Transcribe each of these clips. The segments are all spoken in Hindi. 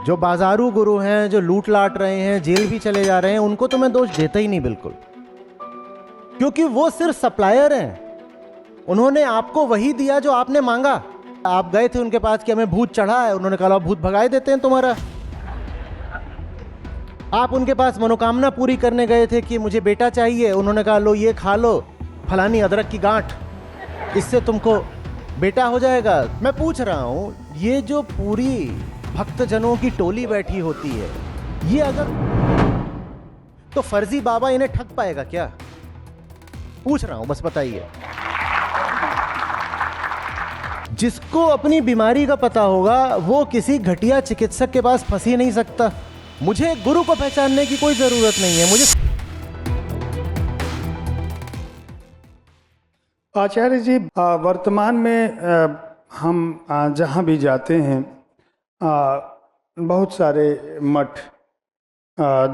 जो बाजारू गुरु हैं, जो लूट लाट रहे हैं, जेल भी चले जा रहे हैं, उनको तो मैं दोष देता ही नहीं बिल्कुल, क्योंकि वो सिर्फ सप्लायर हैं। उन्होंने आपको वही दिया जो आपने मांगा। आप गए थे उनके पास कि हमें भूत चढ़ा है, उन्होंने कहा भूत भगाए देते हैं तुम्हारा। आप उनके पास मनोकामना पूरी करने गए थे कि मुझे बेटा चाहिए, उन्होंने कहा लो ये खा लो फलानी अदरक की गांठ, इससे तुमको बेटा हो जाएगा। मैं पूछ रहा हूं, ये जो पूरी भक्तजनों की टोली बैठी होती है, ये अगर तो फर्जी बाबा इन्हें ठग पाएगा क्या? पूछ रहा हूं, बस बताइए। जिसको अपनी बीमारी का पता होगा वो किसी घटिया चिकित्सक के पास फंस ही नहीं सकता। मुझे गुरु को पहचानने की कोई जरूरत नहीं है। मुझे आचार्य जी, वर्तमान में हम जहाँ भी जाते हैं बहुत सारे मठ,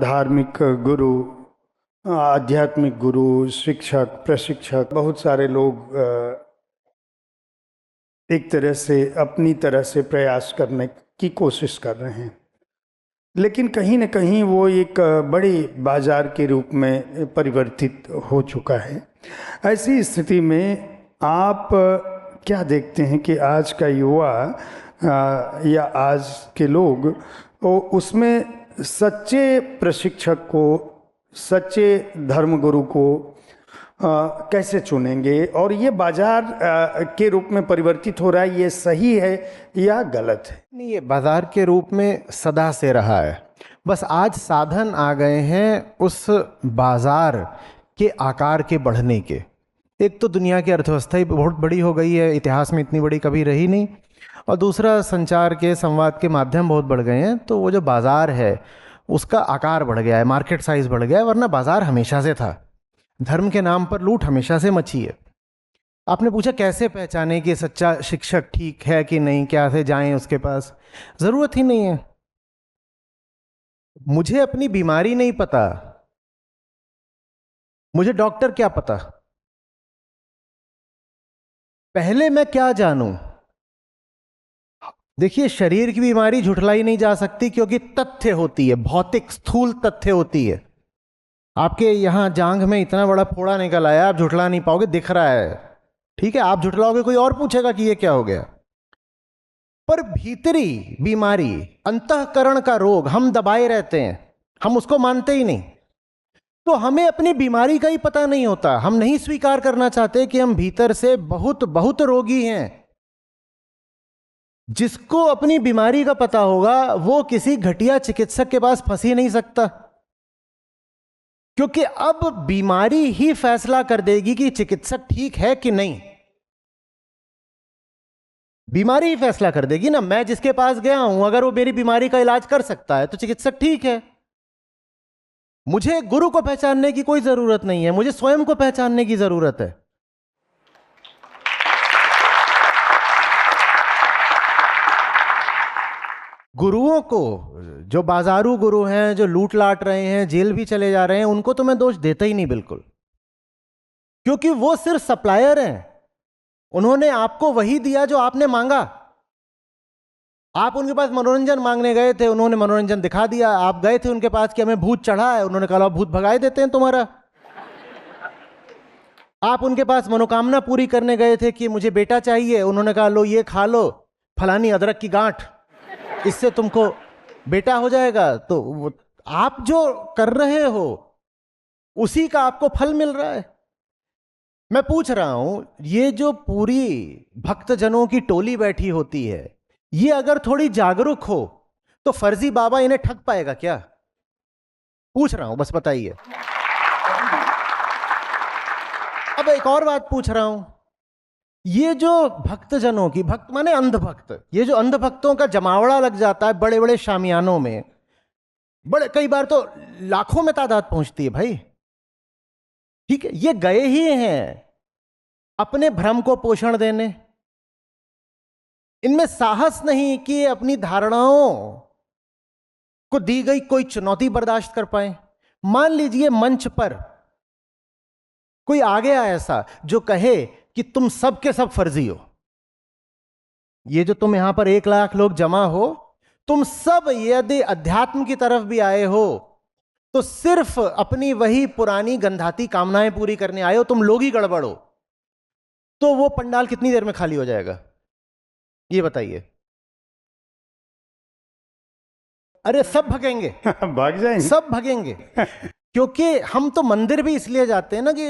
धार्मिक गुरु, आध्यात्मिक गुरु, शिक्षक, प्रशिक्षक, बहुत सारे लोग एक तरह से अपनी तरह से प्रयास करने की कोशिश कर रहे हैं, लेकिन कहीं न कहीं वो एक बड़ी बाजार के रूप में परिवर्तित हो चुका है। ऐसी स्थिति में आप क्या देखते हैं कि आज का युवा या आज के लोग उसमें सच्चे प्रशिक्षक को, सच्चे धर्मगुरु को कैसे चुनेंगे, और ये बाजार के रूप में परिवर्तित हो रहा है, ये सही है या गलत है? नहीं, ये बाजार के रूप में सदा से रहा है, बस आज साधन आ गए हैं उस बाजार के आकार के बढ़ने के। एक तो दुनिया की अर्थव्यवस्था ही बहुत बड़ी हो गई है, इतिहास में इतनी बड़ी कभी रही नहीं, और दूसरा संचार के, संवाद के माध्यम बहुत बढ़ गए हैं, तो वो जो बाजार है उसका आकार बढ़ गया है, मार्केट साइज बढ़ गया है, वरना बाजार हमेशा से था। धर्म के नाम पर लूट हमेशा से मची है। आपने पूछा कैसे पहचाने कि सच्चा शिक्षक ठीक है कि नहीं, क्या से जाएं उसके पास? जरूरत ही नहीं है। मुझे अपनी बीमारी नहीं पता, मुझे डॉक्टर क्या पता? पहले मैं क्या जानूं? देखिए, शरीर की बीमारी झुठलाई नहीं जा सकती, क्योंकि तथ्य होती है, भौतिक स्थूल तथ्य होती है। आपके यहां जांघ में इतना बड़ा फोड़ा निकल आया, आप झुठला नहीं पाओगे, दिख रहा है, ठीक है, आप झुठलाओगे, कोई और पूछेगा कि ये क्या हो गया। पर भीतरी बीमारी, अंतःकरण का रोग हम दबाए रहते हैं, हम उसको मानते ही नहीं। तो हमें अपनी बीमारी का ही पता नहीं होता, हम नहीं स्वीकार करना चाहते कि हम भीतर से बहुत बहुत रोगी हैं। जिसको अपनी बीमारी का पता होगा वो किसी घटिया चिकित्सक के पास फंस ही नहीं सकता, क्योंकि अब बीमारी ही फैसला कर देगी कि चिकित्सक ठीक है कि नहीं। बीमारी ही फैसला कर देगी ना। मैं जिसके पास गया हूं, अगर वो मेरी बीमारी का इलाज कर सकता है तो चिकित्सक ठीक है। मुझे गुरु को पहचानने की कोई जरूरत नहीं है, मुझे स्वयं को पहचानने की जरूरत है। गुरुओं को, जो बाजारू गुरु हैं, जो लूट लाट रहे हैं, जेल भी चले जा रहे हैं, उनको तो मैं दोष देता ही नहीं बिल्कुल, क्योंकि वो सिर्फ सप्लायर हैं। उन्होंने आपको वही दिया जो आपने मांगा। आप उनके पास मनोरंजन मांगने गए थे, उन्होंने मनोरंजन दिखा दिया। आप गए थे उनके पास कि हमें भूत चढ़ा है, उन्होंने कहा भूत भगाए देते हैं तुम्हारा। आप उनके पास मनोकामना पूरी करने गए थे कि मुझे बेटा चाहिए, उन्होंने कहा लो ये खा लो फलानी अदरक की गांठ, इससे तुमको बेटा हो जाएगा। तो आप जो कर रहे हो उसी का आपको फल मिल रहा है। मैं पूछ रहा हूं, ये जो पूरी भक्तजनों की टोली बैठी होती है, ये अगर थोड़ी जागरूक हो तो फर्जी बाबा इन्हें ठग पाएगा क्या? पूछ रहा हूं, बस बताइए। अब एक और बात पूछ रहा हूं, ये जो भक्तजनों की, भक्त माने अंधभक्त, ये जो अंधभक्तों का जमावड़ा लग जाता है बड़े बड़े शामियानों में, बड़े कई बार तो लाखों में तादाद पहुंचती है भाई, ठीक है, ये गए ही हैं अपने भ्रम को पोषण देने। इनमें साहस नहीं कि अपनी धारणाओं को दी गई कोई चुनौती बर्दाश्त कर पाए। मान लीजिए मंच पर कोई आ गया ऐसा जो कहे कि तुम सब के सब फर्जी हो, ये जो तुम यहां पर 1 लाख लोग जमा हो, तुम सब यदि अध्यात्म की तरफ भी आए हो तो सिर्फ अपनी वही पुरानी गंधाती कामनाएं पूरी करने आए हो, तुम लोग ही गड़बड़ हो, तो वो पंडाल कितनी देर में खाली हो जाएगा ये बताइए? अरे सब भगेंगे, भाग जाएंगे। सब भगेंगे। क्योंकि हम तो मंदिर भी इसलिए जाते हैं ना कि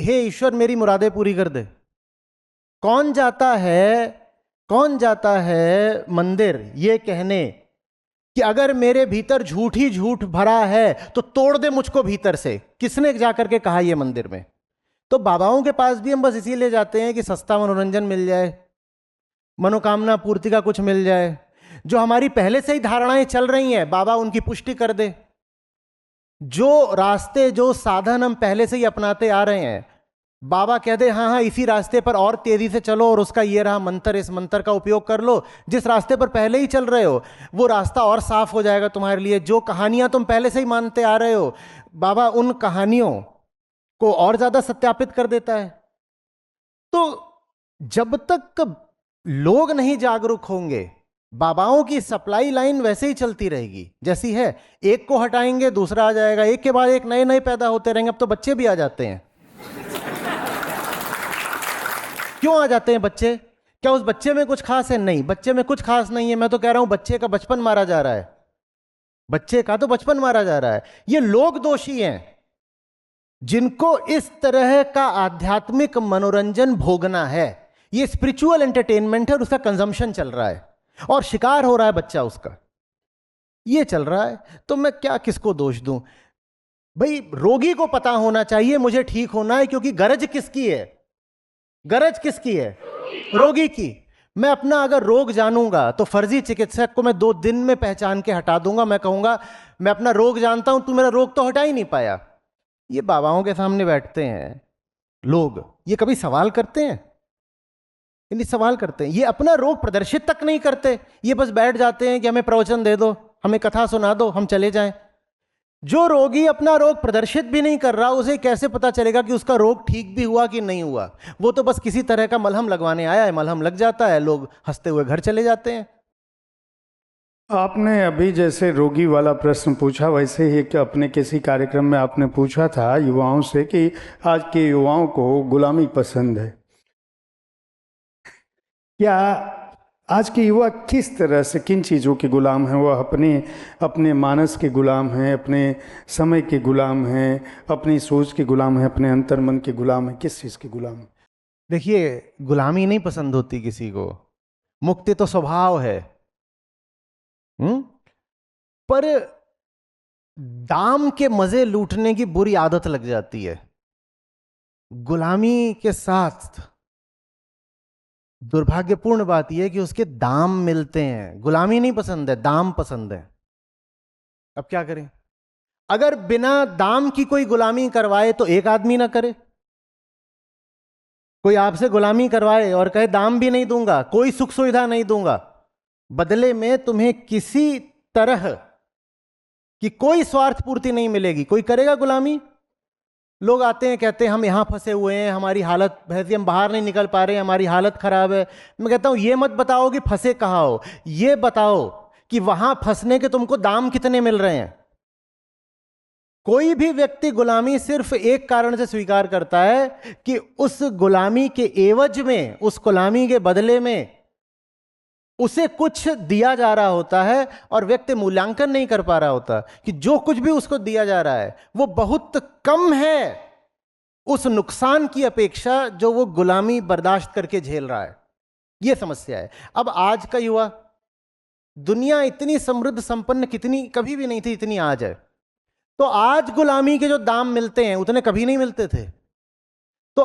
हे ईश्वर मेरी मुरादें पूरी कर दे। कौन जाता है मंदिर ये कहने कि अगर मेरे भीतर झूठ ही झूठ भरा है तो तोड़ दे मुझको भीतर से? किसने जाकर के कहा ये मंदिर में? तो बाबाओं के पास भी हम बस इसीलिए जाते हैं कि सस्ता मनोरंजन मिल जाए, मनोकामना पूर्ति का कुछ मिल जाए। जो हमारी पहले से ही धारणाएं चल रही हैं बाबा उनकी पुष्टि कर दे। जो रास्ते जो साधन हम पहले से ही अपनाते आ रहे हैं बाबा कह दे हाँ हाँ इसी रास्ते पर और तेजी से चलो और उसका ये रहा मंत्र, इस मंत्र का उपयोग कर लो। जिस रास्ते पर पहले ही चल रहे हो वो रास्ता और साफ हो जाएगा तुम्हारे लिए। जो कहानियां तुम पहले से ही मानते आ रहे हो बाबा उन कहानियों को और ज्यादा सत्यापित कर देता है। तो जब तक लोग नहीं जागरूक होंगे बाबाओं की सप्लाई लाइन वैसे ही चलती रहेगी जैसी है। एक को हटाएंगे दूसरा आ जाएगा, एक के बाद एक नए नए पैदा होते रहेंगे। अब तो बच्चे भी आ जाते हैं। क्यों आ जाते हैं बच्चे? क्या उस बच्चे में कुछ खास है? नहीं, बच्चे में कुछ खास नहीं है। मैं तो कह रहा हूं बच्चे का बचपन मारा जा रहा है, बच्चे का तो बचपन मारा जा रहा है। ये लोग दोषी हैं जिनको इस तरह का आध्यात्मिक मनोरंजन भोगना है। ये स्पिरिचुअल एंटरटेनमेंट है और उसका कंजम्पशन चल रहा है और शिकार हो रहा है बच्चा उसका। ये चल रहा है तो मैं क्या किसको दोष दूं? भाई रोगी को पता होना चाहिए मुझे ठीक होना है, क्योंकि गरज किसकी है? गरज किसकी है? रोगी की। मैं अपना अगर रोग जानूंगा तो फर्जी चिकित्सक को मैं 2 दिन में पहचान के हटा दूंगा। मैं कहूंगा मैं अपना रोग जानता हूं, तू मेरा रोग तो हटा ही नहीं पाया। ये बाबाओं के सामने बैठते हैं लोग, ये कभी सवाल करते हैं? इन्हीं सवाल करते हैं। ये अपना रोग प्रदर्शित तक नहीं करते, ये बस बैठ जाते हैं कि हमें प्रवचन दे दो, हमें कथा सुना दो, हम चले जाएं। जो रोगी अपना रोग प्रदर्शित भी नहीं कर रहा उसे कैसे पता चलेगा कि उसका रोग ठीक भी हुआ कि नहीं हुआ? वो तो बस किसी तरह का मलहम लगवाने आया है, मलहम लग जाता है, लोग हंसते हुए घर चले जाते हैं। आपने अभी जैसे रोगी वाला प्रश्न पूछा, वैसे ही कि अपने किसी कार्यक्रम में आपने पूछा था युवाओं से कि आज के युवाओं को गुलामी पसंद है। क्या आज के युवा किस तरह से किन चीज़ों के गुलाम हैं? वह अपने मानस के गुलाम हैं, अपने समय के गुलाम हैं, अपनी सोच के गुलाम हैं, अपने अंतर्मन के गुलाम हैं? किस चीज़ के गुलाम हैं? देखिए गुलामी नहीं पसंद होती किसी को, मुक्ति तो स्वभाव है। पर दाम के मजे लूटने की बुरी आदत लग जाती है। गुलामी के साथ दुर्भाग्यपूर्ण बात यह है कि उसके दाम मिलते हैं। गुलामी नहीं पसंद है, दाम पसंद है। अब क्या करें? अगर बिना दाम की कोई गुलामी करवाए तो एक आदमी ना करे। कोई आपसे गुलामी करवाए और कहे दाम भी नहीं दूंगा, कोई सुख सुविधा नहीं दूंगा, बदले में तुम्हें किसी तरह की कोई स्वार्थ पूर्ति नहीं मिलेगी, कोई करेगा गुलामी? लोग आते हैं कहते हैं हम यहां फंसे हुए हैं, हमारी हालत भैंसी, हम बाहर नहीं निकल पा रहे हैं, हमारी हालत खराब है। मैं कहता हूं ये मत बताओ कि फंसे कहां हो, ये बताओ कि वहां फंसने के तुमको दाम कितने मिल रहे हैं। कोई भी व्यक्ति गुलामी सिर्फ एक कारण से स्वीकार करता है कि उस गुलामी के एवज में, उस गुलामी के बदले में उसे कुछ दिया जा रहा होता है और व्यक्ति मूल्यांकन नहीं कर पा रहा होता कि जो कुछ भी उसको दिया जा रहा है वो बहुत कम है उस नुकसान की अपेक्षा जो वो गुलामी बर्दाश्त करके झेल रहा है। ये समस्या है। अब आज का युवा, दुनिया इतनी समृद्ध संपन्न कितनी कभी भी नहीं थी इतनी आज है, तो आज गुलामी के जो दाम मिलते हैं उतने कभी नहीं मिलते थे। तो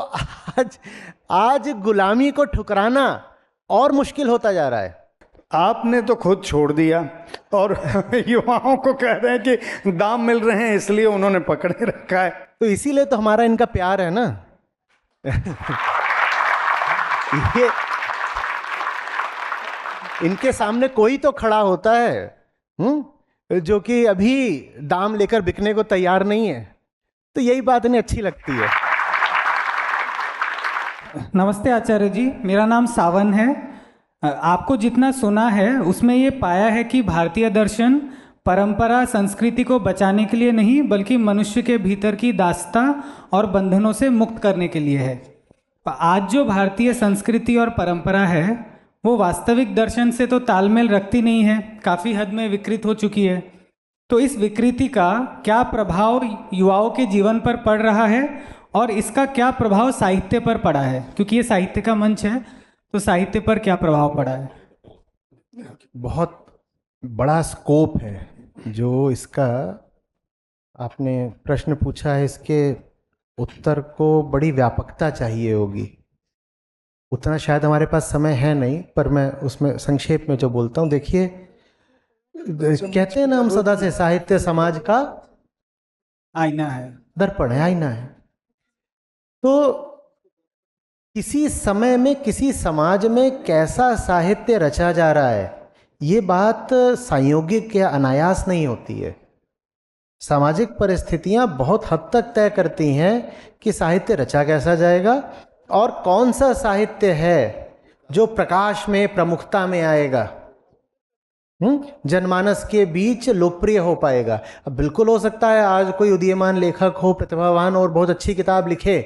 आज गुलामी को ठुकराना और मुश्किल होता जा रहा है। आपने तो खुद छोड़ दिया और युवाओं को कह रहे हैं कि दाम मिल रहे हैं इसलिए उन्होंने पकड़े रखा है। तो इसीलिए तो हमारा इनका प्यार है ना। ये इनके सामने कोई तो खड़ा होता है जो कि अभी दाम लेकर बिकने को तैयार नहीं है, तो यही बात इन्हें अच्छी लगती है। नमस्ते आचार्य जी, मेरा नाम सावन है। आपको जितना सुना है उसमें ये पाया है कि भारतीय दर्शन परंपरा संस्कृति को बचाने के लिए नहीं बल्कि मनुष्य के भीतर की दास्ता और बंधनों से मुक्त करने के लिए है। आज जो भारतीय संस्कृति और परंपरा है वो वास्तविक दर्शन से तो तालमेल रखती नहीं है, काफ़ी हद में विकृत हो चुकी है। तो इस विकृति का क्या प्रभाव युवाओं के जीवन पर पड़ रहा है और इसका क्या प्रभाव साहित्य पर पड़ा है, क्योंकि ये साहित्य का मंच है, तो साहित्य पर क्या प्रभाव पड़ा है? बहुत बड़ा स्कोप है जो इसका आपने प्रश्न पूछा है, इसके उत्तर को बड़ी व्यापकता चाहिए होगी। उतना शायद हमारे पास समय है नहीं, पर मैं उसमें संक्षेप में जो बोलता हूँ, देखिए कहते हैं ना हम सदा से साहित्य समाज का आईना है, दर्पण है, आईना है। तो किसी समय में किसी समाज में कैसा साहित्य रचा जा रहा है, ये बात संयोगिक या अनायास नहीं होती है। सामाजिक परिस्थितियां बहुत हद तक तय करती हैं कि साहित्य रचा कैसा जाएगा और कौन सा साहित्य है जो प्रकाश में प्रमुखता में आएगा, जनमानस के बीच लोकप्रिय हो पाएगा। अब बिल्कुल हो सकता है आज कोई उदीयमान लेखक हो, प्रतिभावान और बहुत अच्छी किताब लिखे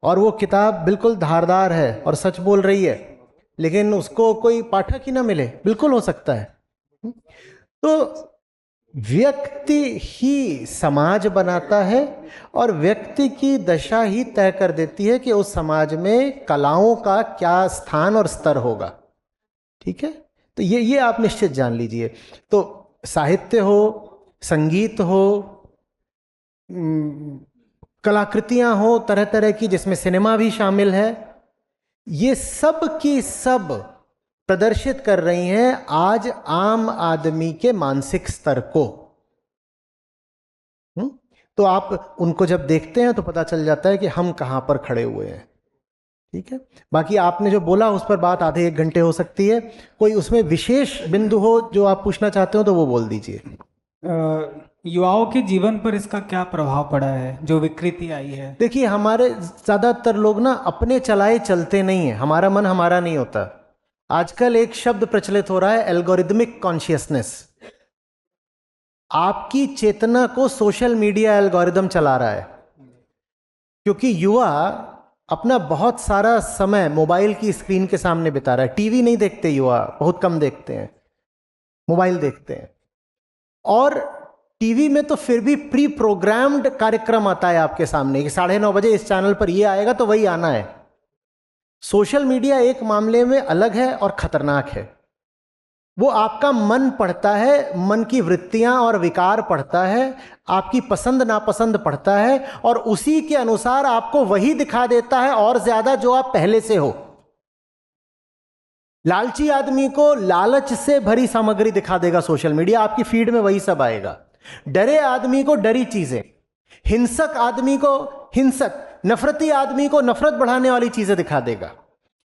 और वो किताब बिल्कुल धारदार है और सच बोल रही है, लेकिन उसको कोई पाठक ही ना मिले, बिल्कुल हो सकता है। तो व्यक्ति ही समाज बनाता है और व्यक्ति की दशा ही तय कर देती है कि उस समाज में कलाओं का क्या स्थान और स्तर होगा। ठीक है, तो ये आप निश्चित जान लीजिए। तो साहित्य हो, संगीत हो, कलाकृतियां हो तरह तरह की, जिसमें सिनेमा भी शामिल है, ये सब की सब प्रदर्शित कर रही हैं आज आम आदमी के मानसिक स्तर को। तो आप उनको जब देखते हैं तो पता चल जाता है कि हम कहां पर खड़े हुए हैं। ठीक है, बाकी आपने जो बोला उस पर बात आधे एक घंटे हो सकती है। कोई उसमें विशेष बिंदु हो जो आप पूछना चाहते हो तो वो बोल दीजिए। युवाओं के जीवन पर इसका क्या प्रभाव पड़ा है, जो विकृति आई है? देखिए, हमारे ज्यादातर लोग ना अपने चलाए चलते नहीं है, हमारा मन हमारा नहीं होता। आजकल एक शब्द प्रचलित हो रहा है, एल्गोरिदमिक कॉन्शियसनेस। आपकी चेतना को सोशल मीडिया एल्गोरिदम चला रहा है, क्योंकि युवा अपना बहुत सारा समय मोबाइल की स्क्रीन के सामने बिता रहा है। टीवी नहीं देखते युवा, बहुत कम देखते हैं, मोबाइल देखते हैं। और टीवी में तो फिर भी प्री प्रोग्राम्ड कार्यक्रम आता है आपके सामने कि 9:30 बजे इस चैनल पर ये आएगा तो वही आना है। सोशल मीडिया एक मामले में अलग है और खतरनाक है। वो आपका मन पढ़ता है, मन की वृत्तियां और विकार पढ़ता है, आपकी पसंद नापसंद पढ़ता है और उसी के अनुसार आपको वही दिखा देता है और ज्यादा जो आप पहले से हो। लालची आदमी को लालच से भरी सामग्री दिखा देगा सोशल मीडिया, आपकी फीड में वही सब आएगा। डरे आदमी को डरी चीजें, हिंसक आदमी को हिंसक, नफरती आदमी को नफरत बढ़ाने वाली चीजें दिखा देगा।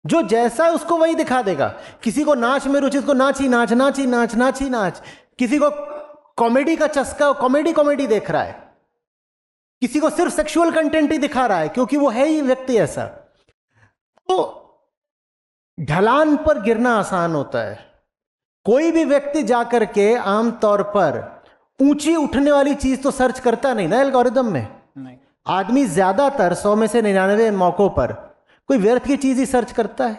जो जैसा है उसको वही दिखा देगा। किसी को नाच में रुचि, उसको नाच ही नाच, नाच ही नाच, नाच ही नाच। किसी को कॉमेडी का चस्का, कॉमेडी देख रहा है। किसी को सिर्फ सेक्सुअल कंटेंट ही दिखा रहा है, क्योंकि वो है ही व्यक्ति ऐसा। तो ढलान पर गिरना आसान होता है। कोई भी व्यक्ति जाकर के आमतौर पर ऊंची उठने वाली चीज तो सर्च करता नहीं ना एल्गोरिदम में। नहीं। आदमी ज्यादातर 100 में से 99 मौकों पर कोई व्यर्थ की चीज ही सर्च करता है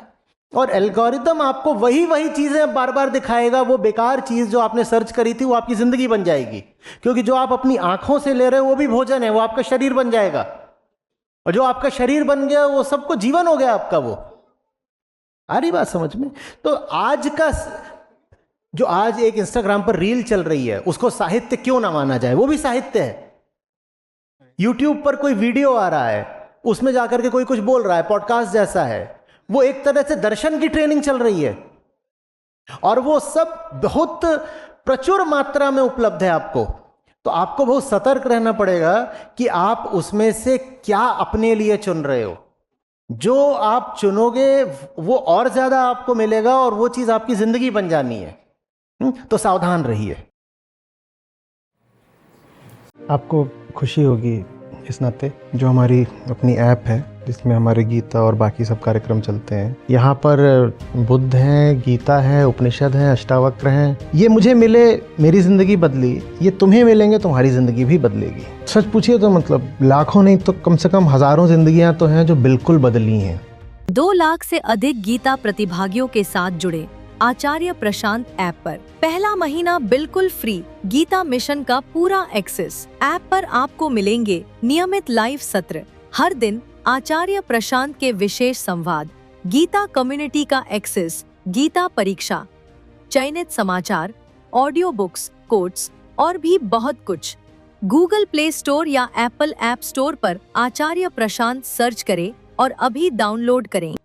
और एल्गोरिदम आपको वही चीजें बार बार दिखाएगा। वो बेकार चीज जो आपने सर्च करी थी वो आपकी जिंदगी बन जाएगी, क्योंकि जो आप अपनी आंखों से ले रहे हो वो भी भोजन है, वो आपका शरीर बन जाएगा। और जो आपका शरीर बन गया वो सबको जीवन हो गया आपका। वो आ रही बात समझ में? तो आज का जो आज एक इंस्टाग्राम पर रील चल रही है, उसको साहित्य क्यों ना माना जाए? वो भी साहित्य है। यूट्यूब पर कोई वीडियो आ रहा है, उसमें जाकर के कोई कुछ बोल रहा है, पॉडकास्ट जैसा है, वो एक तरह से दर्शन की ट्रेनिंग चल रही है और वो सब बहुत प्रचुर मात्रा में उपलब्ध है आपको। तो आपको बहुत सतर्क रहना पड़ेगा कि आप उसमें से क्या अपने लिए चुन रहे हो। जो आप चुनोगे वो और ज्यादा आपको मिलेगा और वो चीज आपकी जिंदगी बन जानी है। तो सावधान रहिए। आपको खुशी होगी इस नाते जो हमारी अपनी ऐप है जिसमें हमारे गीता और बाकी सब कार्यक्रम चलते हैं। यहाँ पर बुद्ध हैं, गीता है, उपनिषद हैं, अष्टावक्र हैं। ये मुझे मिले, मेरी ज़िंदगी बदली, ये तुम्हें मिलेंगे, तुम्हारी ज़िंदगी भी बदलेगी। सच पूछिए तो मतलब लाखों नहीं तो कम से कम हज़ारों ज़िंदगियाँ तो हैं जो बिल्कुल बदली हैं। 2 लाख से अधिक गीता प्रतिभागियों के साथ जुड़े आचार्य प्रशांत ऐप पर पहला महीना बिल्कुल फ्री। गीता मिशन का पूरा एक्सेस। ऐप पर आपको मिलेंगे नियमित लाइव सत्र, हर दिन आचार्य प्रशांत के विशेष संवाद, गीता कम्युनिटी का एक्सेस, गीता परीक्षा, चयनित समाचार, ऑडियो बुक्स, कोट्स और भी बहुत कुछ। गूगल प्ले स्टोर या एप्पल ऐप स्टोर पर आचार्य प्रशांत सर्च करें और अभी डाउनलोड करें।